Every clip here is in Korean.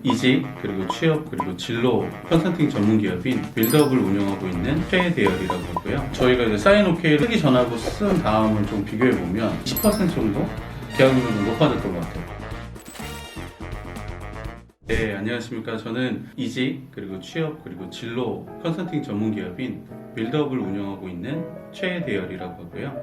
이직, 그리고 취업, 그리고 진로 컨설팅 전문 기업인 빌드업을 운영하고 있는 최대열이라고 하고요. 저희가 이제 사인오케이를 쓰기 전하고 쓴 다음을 좀 비교해 보면 10% 정도 계약률이 좀 높아졌던 것 같아요. 네, 안녕하십니까. 저는 이직, 그리고 취업, 그리고 진로 컨설팅 전문 기업인 빌드업을 운영하고 있는 최대열이라고 하고요.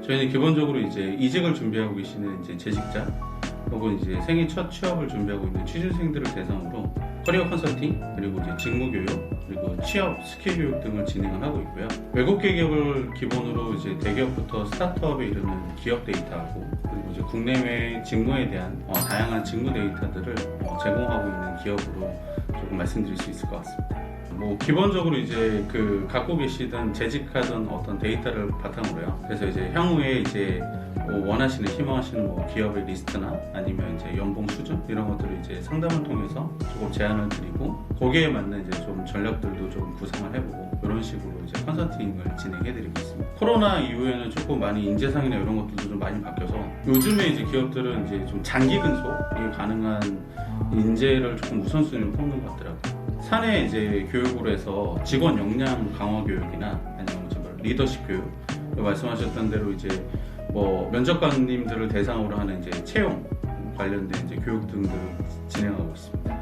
저희는 기본적으로 이제 이직을 준비하고 계시는 이제 재직자 혹은 이제 생애 첫 취업을 준비하고 있는 취준생들을 대상으로 커리어 컨설팅, 그리고 이제 직무 교육, 그리고 취업 스킬 교육 등을 진행을 하고 있고요. 외국계 기업을 기본으로 이제 대기업부터 스타트업에 이르는 기업 데이터하고, 그리고 이제 국내외 직무에 대한 다양한 직무 데이터들을 제공하고 있는 기업으로 조금 말씀드릴 수 있을 것 같습니다. 기본적으로 이제 갖고 계시던 재직하던 어떤 데이터를 바탕으로요. 그래서 이제 향후에 이제 원하시는, 희망하시는 기업의 리스트나 아니면 이제 연봉 수준 이런 것들을 이제 상담을 통해서 조금 제안을 드리고, 거기에 맞는 이제 좀 전략들도 좀 구상을 해보고, 이런 식으로 이제 컨설팅을 진행해드리고 있습니다. 코로나 이후에는 조금 많이 인재상이나 이런 것들도 좀 많이 바뀌어서 요즘에 이제 기업들은 이제 좀 장기 근속이 가능한 인재를 조금 우선순위로 뽑는 것 같더라고요. 사내 이제 교육으로 해서 직원 역량 강화 교육이나 아니면 리더십 교육, 말씀하셨던 대로 이제 면접관님들을 대상으로 하는 이제 채용 관련된 이제 교육 등들을 진행하고 있습니다.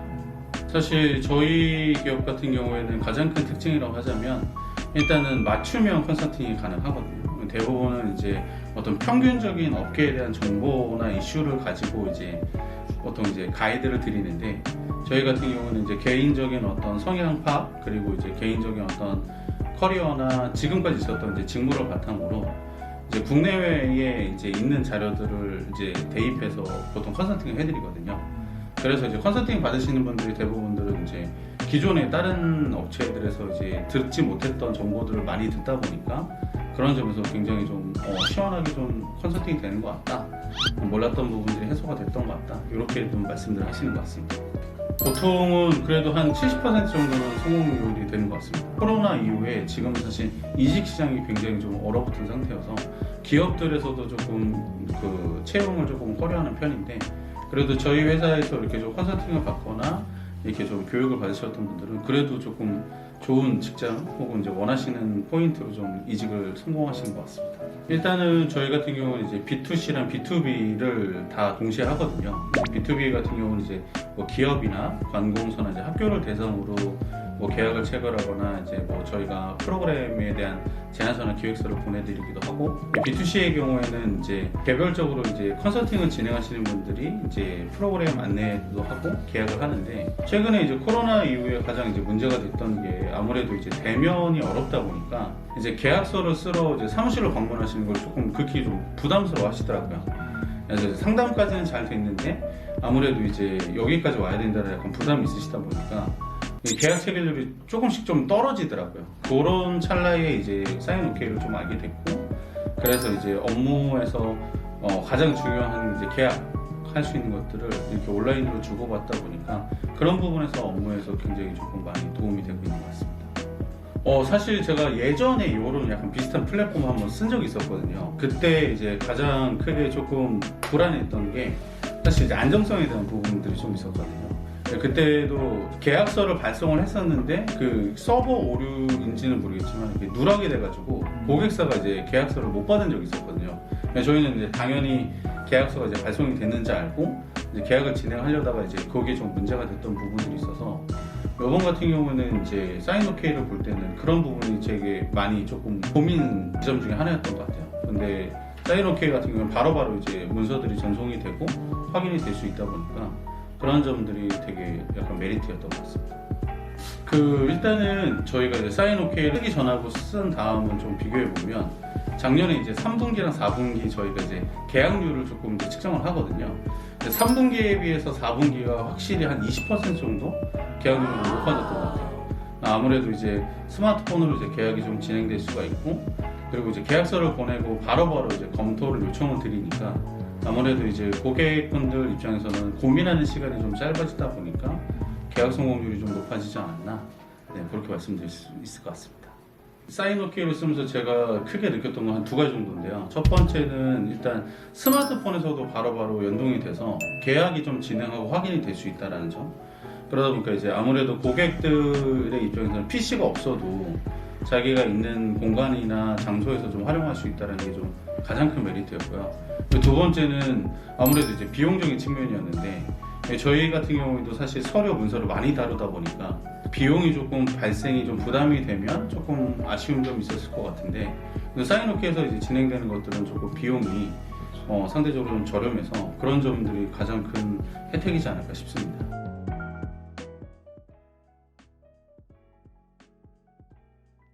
사실 저희 기업 같은 경우에는 가장 큰 특징이라고 하자면 일단은 맞춤형 컨설팅이 가능하거든요. 대부분은 이제 어떤 평균적인 업계에 대한 정보나 이슈를 가지고 이제 보통 이제 가이드를 드리는데, 저희 같은 경우는 이제 개인적인 어떤 성향 파악, 그리고 이제 개인적인 어떤 커리어나 지금까지 있었던 이제 직무를 바탕으로 이제 국내외에 이제 있는 자료들을 이제 대입해서 보통 컨설팅을 해드리거든요. 그래서 이제 컨설팅 받으시는 분들이 대부분들은 이제 기존의 다른 업체들에서 이제 듣지 못했던 정보들을 많이 듣다 보니까 그런 점에서 굉장히 좀 시원하게 좀 컨설팅이 되는 것 같다, 몰랐던 부분들이 해소가 됐던 것 같다, 이렇게 좀 말씀들 하시는 것 같습니다. 보통은 그래도 한 70% 정도는 성공률이 되는 것 같습니다. 코로나 이후에 지금 사실 이직 시장이 굉장히 좀 얼어붙은 상태여서 기업들에서도 조금 채용을 조금 꺼려하는 편인데, 그래도 저희 회사에서 이렇게 좀 컨설팅을 받거나 이렇게 좀 교육을 받으셨던 분들은 그래도 조금 좋은 직장 혹은 이제 원하시는 포인트로 좀 이직을 성공하시는 것 같습니다. 일단은 저희 같은 경우는 이제 B2C랑 B2B를 다 동시에 하거든요. B2B 같은 경우는 이제 기업이나 관공서나 이제 학교를 대상으로 계약을 체결하거나 이제 저희가 프로그램에 대한 제안서나 기획서를 보내드리기도 하고, B2C의 경우에는 이제 개별적으로 이제 컨설팅을 진행하시는 분들이 이제 프로그램 안내도 하고 계약을 하는데, 최근에 이제 코로나 이후에 가장 이제 문제가 됐던 게 아무래도 이제 대면이 어렵다 보니까 이제 계약서를 쓰러 이제 사무실로 방문하시는 걸 조금 극히 좀 부담스러워 하시더라고요. 그래서 상담까지는 잘 됐는데 아무래도 이제 여기까지 와야 된다는 약간 부담이 있으시다 보니까 계약 체결률이 조금씩 좀 떨어지더라고요. 그런 찰나에 이제 사인 오케이를 좀 알게 됐고, 그래서 이제 업무에서 가장 중요한 이제 계약할 수 있는 것들을 이렇게 온라인으로 주고받다 보니까 그런 부분에서 업무에서 굉장히 조금 많이 도움이 되고 있는 것 같습니다. 사실 제가 예전에 이런 약간 비슷한 플랫폼을 한번 쓴 적이 있었거든요. 그때 이제 가장 크게 조금 불안했던 게 사실 이제 안정성에 대한 부분들이 좀 있었거든요. 그때도 계약서를 발송을 했었는데 서버 오류인지는 모르겠지만 이렇게 누락이 돼가지고 고객사가 이제 계약서를 못 받은 적이 있었거든요. 저희는 이제 당연히 계약서가 이제 발송이 됐는지 알고 이제 계약을 진행하려다가 이제 거기에 좀 문제가 됐던 부분들이 있어서, 이번 같은 경우는 이제 사인 오케이를 볼 때는 그런 부분이 되게 많이 조금 고민 지점 중에 하나였던 것 같아요. 근데 사인 오케이 같은 경우는 바로바로 이제 문서들이 전송이 되고 확인이 될 수 있다 보니까 그런 점들이 되게 약간 메리트였던 것 같습니다. 일단은 저희가 이제 사인 오케이를 쓰기 전하고 쓴 다음은 좀 비교해 보면, 작년에 이제 3분기랑 4분기 저희가 이제 계약률을 조금 이제 측정을 하거든요. 3분기에 비해서 4분기가 확실히 한 20% 정도 계약률이 높아졌던 것 같아요. 아무래도 이제 스마트폰으로 이제 계약이 좀 진행될 수가 있고, 그리고 이제 계약서를 보내고 바로바로 이제 검토를 요청을 드리니까 아무래도 이제 고객분들 입장에서는 고민하는 시간이 좀 짧아지다 보니까 계약 성공률이 좀 높아지지 않았나, 그렇게 말씀드릴 수 있을 것 같습니다. 사인 오케이를 쓰면서 제가 크게 느꼈던 건 한 두 가지 정도인데요. 첫 번째는 일단 스마트폰에서도 바로바로 연동이 돼서 계약이 좀 진행하고 확인이 될 수 있다는 점. 그러다 보니까 이제 아무래도 고객들의 입장에서는 PC가 없어도 자기가 있는 공간이나 장소에서 좀 활용할 수 있다는 게 좀 가장 큰 메리트였고요. 그리고 두 번째는 아무래도 이제 비용적인 측면이었는데, 저희 같은 경우에도 사실 서류 문서를 많이 다루다 보니까 비용이 조금 발생이 좀 부담이 되면 조금 아쉬운 점이 있었을 것 같은데, 사인오케에서 이제 진행되는 것들은 조금 비용이 상대적으로 좀 저렴해서 그런 점들이 가장 큰 혜택이지 않을까 싶습니다.